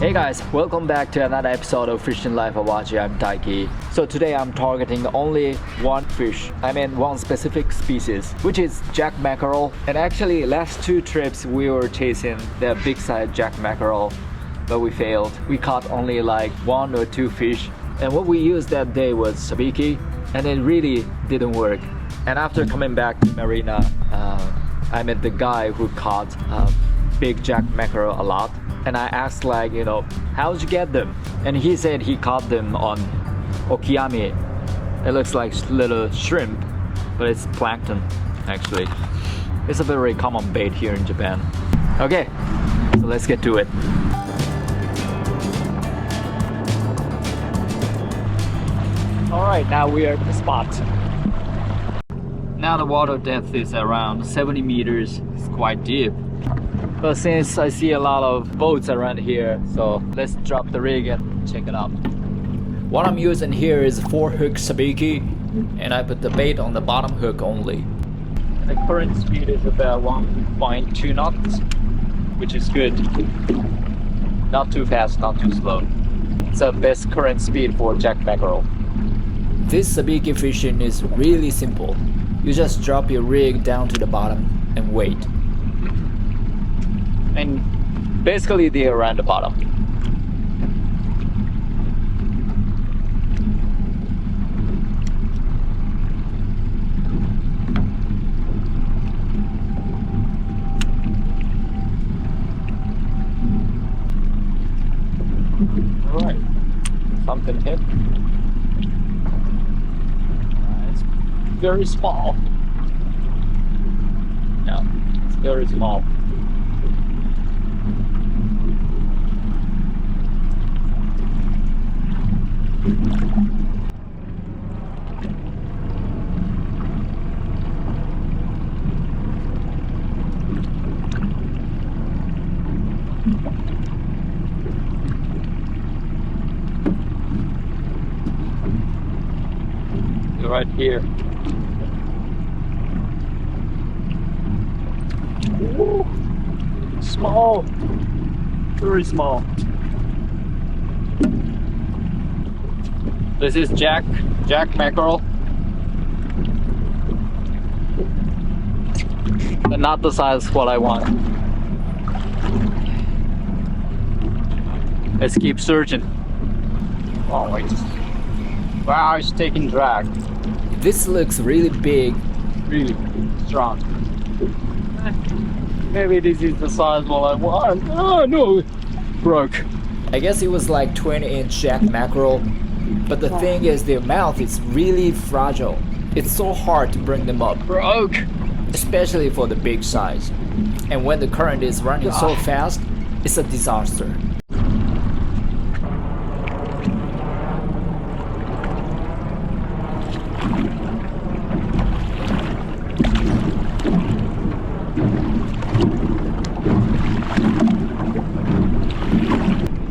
Hey guys, welcome back to another episode of Fishing Life Awaji. I'm Taiki. So today I'm targeting only one fish, one specific species, which is jack mackerel. And actually last two trips we were chasing the big size jack mackerel, but we failed. We caught only like one or two fish. And what we used that day was sabiki, and it really didn't work. And after coming back to Marina, I met the guy who caught big jack mackerel a lot. And I asked how'd you get them? And he said he caught them on okiyami. It looks like little shrimp, but it's plankton actually. It's a very common bait here in Japan. Okay, so let's get to it. Alright, now we are at the spot. Now the water depth is around 70 meters. It's quite deep. But since I see a lot of boats around here, so let's drop the rig and check it out. What I'm using here is 4-hook sabiki, and I put the bait on the bottom hook only. And the current speed is about 1.2 knots, which is good. Not too fast, not too slow. It's the best current speed for jack mackerel. This sabiki fishing is really simple. You just drop your rig down to the bottom and wait. And basically they're around the bottom. Alright, something hit. It's very small. No, it's very small. Right here. Ooh, small, very small. This is jack mackerel, but not the size what I want. Let's keep searching. Oh wait. Wow, it's taking drag. This looks really big, really strong. Maybe this is the size what I want. Oh no, broke. I guess it was like 20-inch jack mackerel, but the thing is their mouth is really fragile. It's so hard to bring them up. Broke. Especially for the big size. And when the current is running so fast, it's a disaster.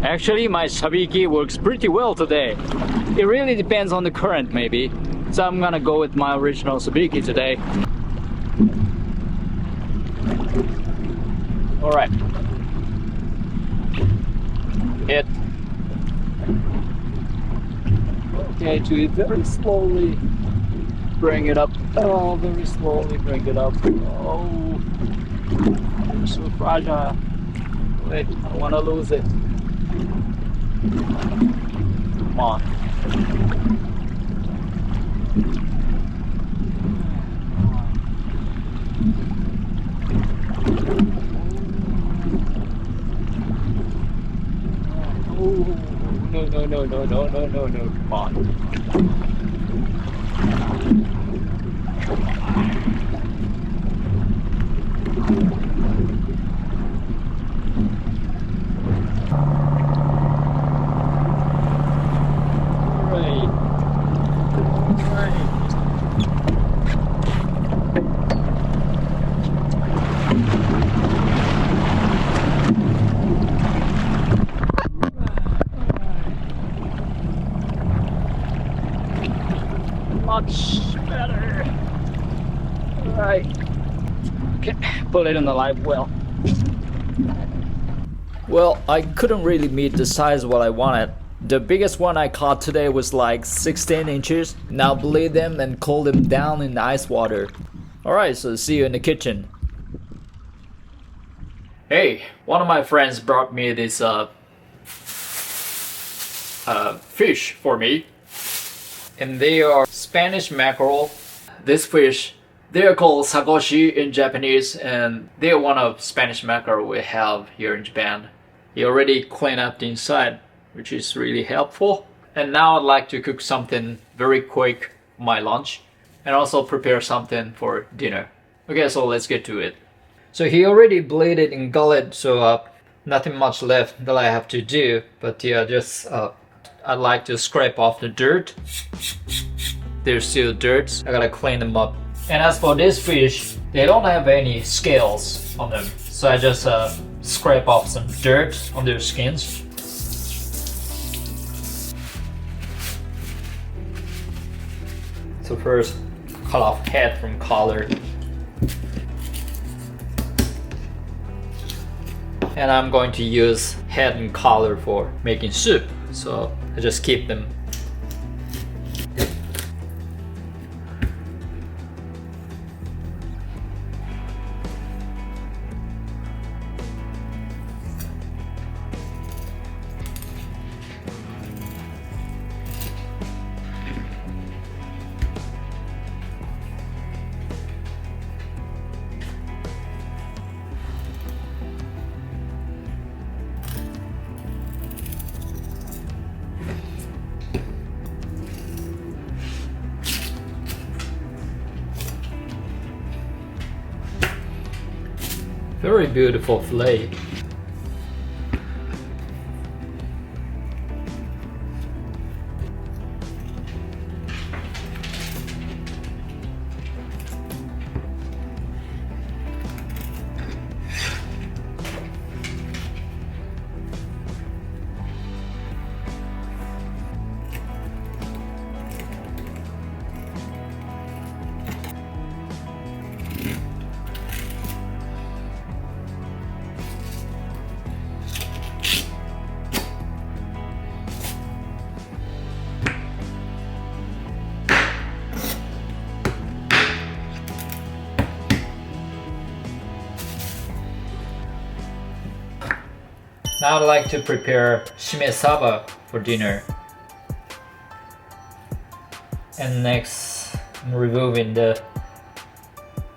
Actually, my sabiki works pretty well today. It really depends on the current maybe. So I'm gonna go with my original sabiki today. Alright. Hit. Okay, to it very slowly. Bring it up. Oh, very slowly bring it up. Oh, it's so fragile. Wait, I don't wanna lose it. Come on. Oh, no, come on. Much better. Alright. Okay, put it in the live well. Well, I couldn't really meet the size what I wanted. The biggest one I caught today was like 16 inches. Now bleed them and cool them down in ice water. Alright, so see you in the kitchen. Hey, one of my friends brought me this fish for me. And they are Spanish mackerel. This fish, they are called sagoshi in Japanese, and they are one of Spanish mackerel we have here in Japan. He already cleaned up the inside, which is really helpful. And now I'd like to cook something very quick for my lunch and also prepare something for dinner. Okay, so let's get to it. So he already bleeded in gullet, so nothing much left that I have to do. But yeah, just I'd like to scrape off the dirt. There's still dirt. I gotta clean them up. And as for this fish, they don't have any scales on them, so I just scrape off some dirt on their skins. So first, cut off head from collar. And I'm going to use head and collar for making soup, so I just keep them. Very beautiful fillet. Now I'd like to prepare Shime saba for dinner. And next, I'm removing the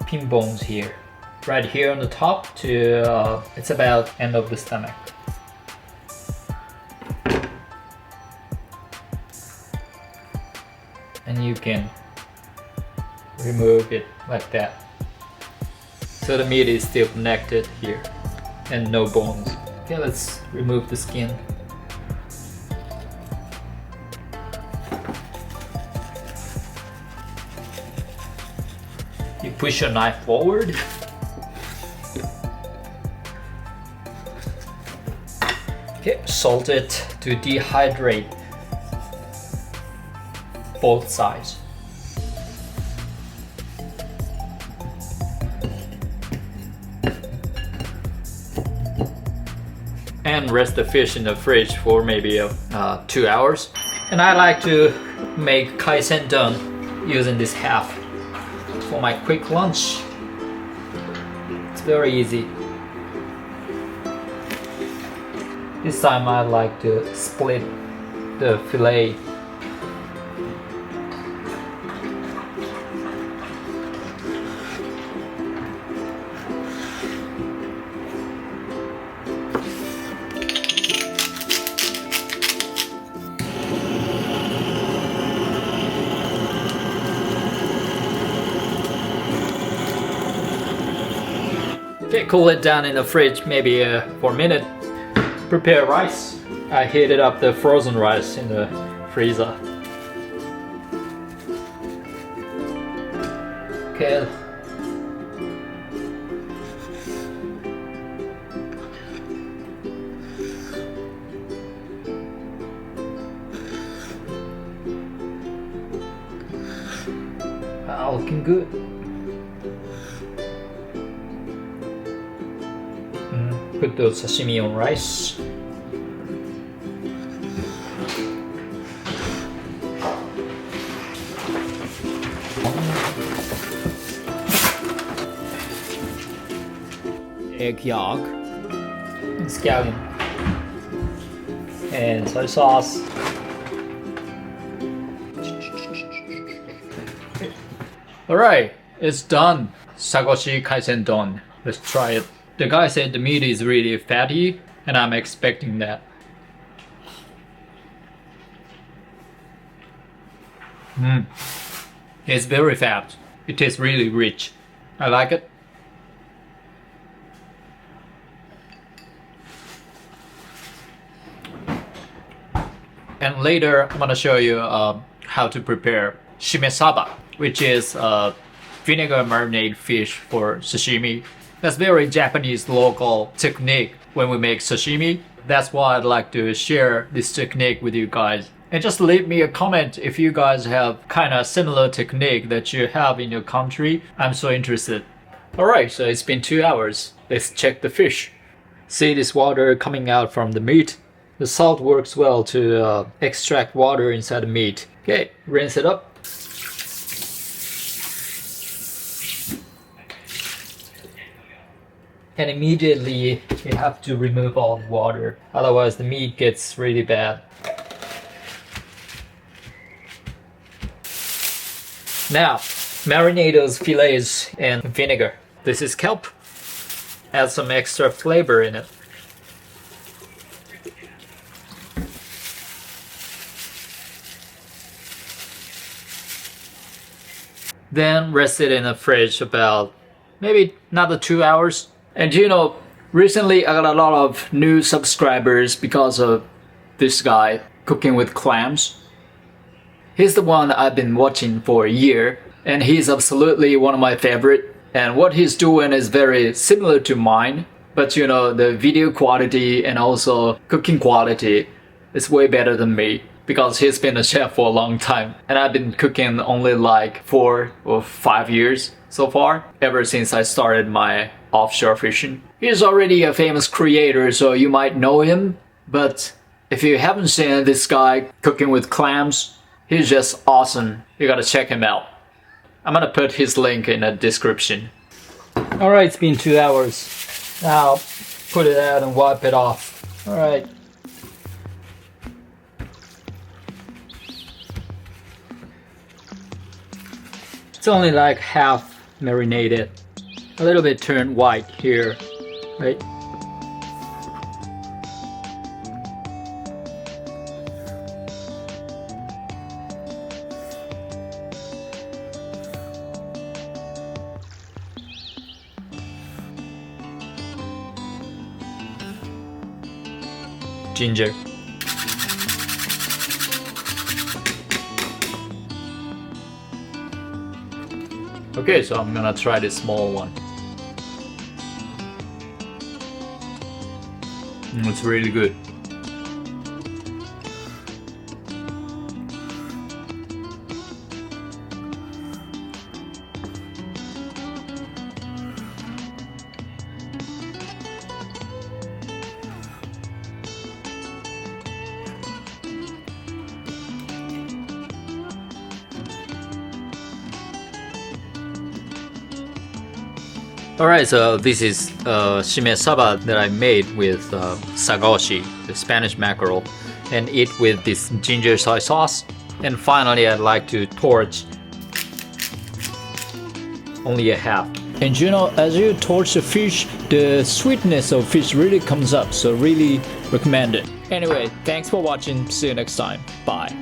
pin bones here. Right here on the top to, it's about end of the stomach. And you can remove it like that. So the meat is still connected here and no bones. Okay, let's remove the skin. You push your knife forward. Okay, salt it to dehydrate both sides. And rest the fish in the fridge for maybe 2 hours. And I like to make kaisen don using this half for my quick lunch. It's very easy. This time I like to split the fillet. Okay, cool it down in the fridge maybe for a minute. Prepare rice. I heated up the frozen rice in the freezer. Okay. Looking good. put the sashimi on rice. Egg yolk, scallion, and soy sauce. Alright, it's done. Sagoshi kaisen done. Let's try it. The guy said the meat is really fatty, and I'm expecting that. It's very fat. It tastes really rich. I like it. And later, I'm gonna show you how to prepare Shime saba, which is vinegar marinade fish for sashimi. That's very Japanese local technique when we make sashimi. That's why I'd like to share this technique with you guys. And just leave me a comment if you guys have kind of similar technique that you have in your country. I'm so interested. Alright, so it's been 2 hours. Let's check the fish. See this water coming out from the meat? The salt works well to extract water inside the meat. Okay, rinse it up. And immediately you have to remove all the water, otherwise the meat gets really bad. Now, marinate those fillets in vinegar. This is kelp. Add some extra flavor in it. Then rest it in the fridge about maybe another 2 hours. And you know, recently I got a lot of new subscribers because of this guy, Cooking with Clams. He's the one I've been watching for a year, and he's absolutely one of my favorite. And what he's doing is very similar to mine, but you know, the video quality and also cooking quality is way better than me. Because he's been a chef for a long time, and I've been cooking only like 4 or 5 years so far, ever since I started my offshore fishing. He's already a famous creator, so you might know him, but if you haven't seen this guy Cooking with Clams, he's just awesome. You gotta check him out. I'm gonna put his link in the description. Alright, it's been 2 hours. Now put it out and wipe it off. Alright. It's only like half marinated. A little bit turned white here, right? Ginger. Okay, so I'm gonna try this small one. It's really good. Alright, so this is Shime saba that I made with sagoshi, the Spanish mackerel, and eat with this ginger soy sauce. And finally, I'd like to torch only a half. And you know, as you torch the fish, the sweetness of fish really comes up, so really recommend it. Anyway, thanks for watching. See you next time. Bye.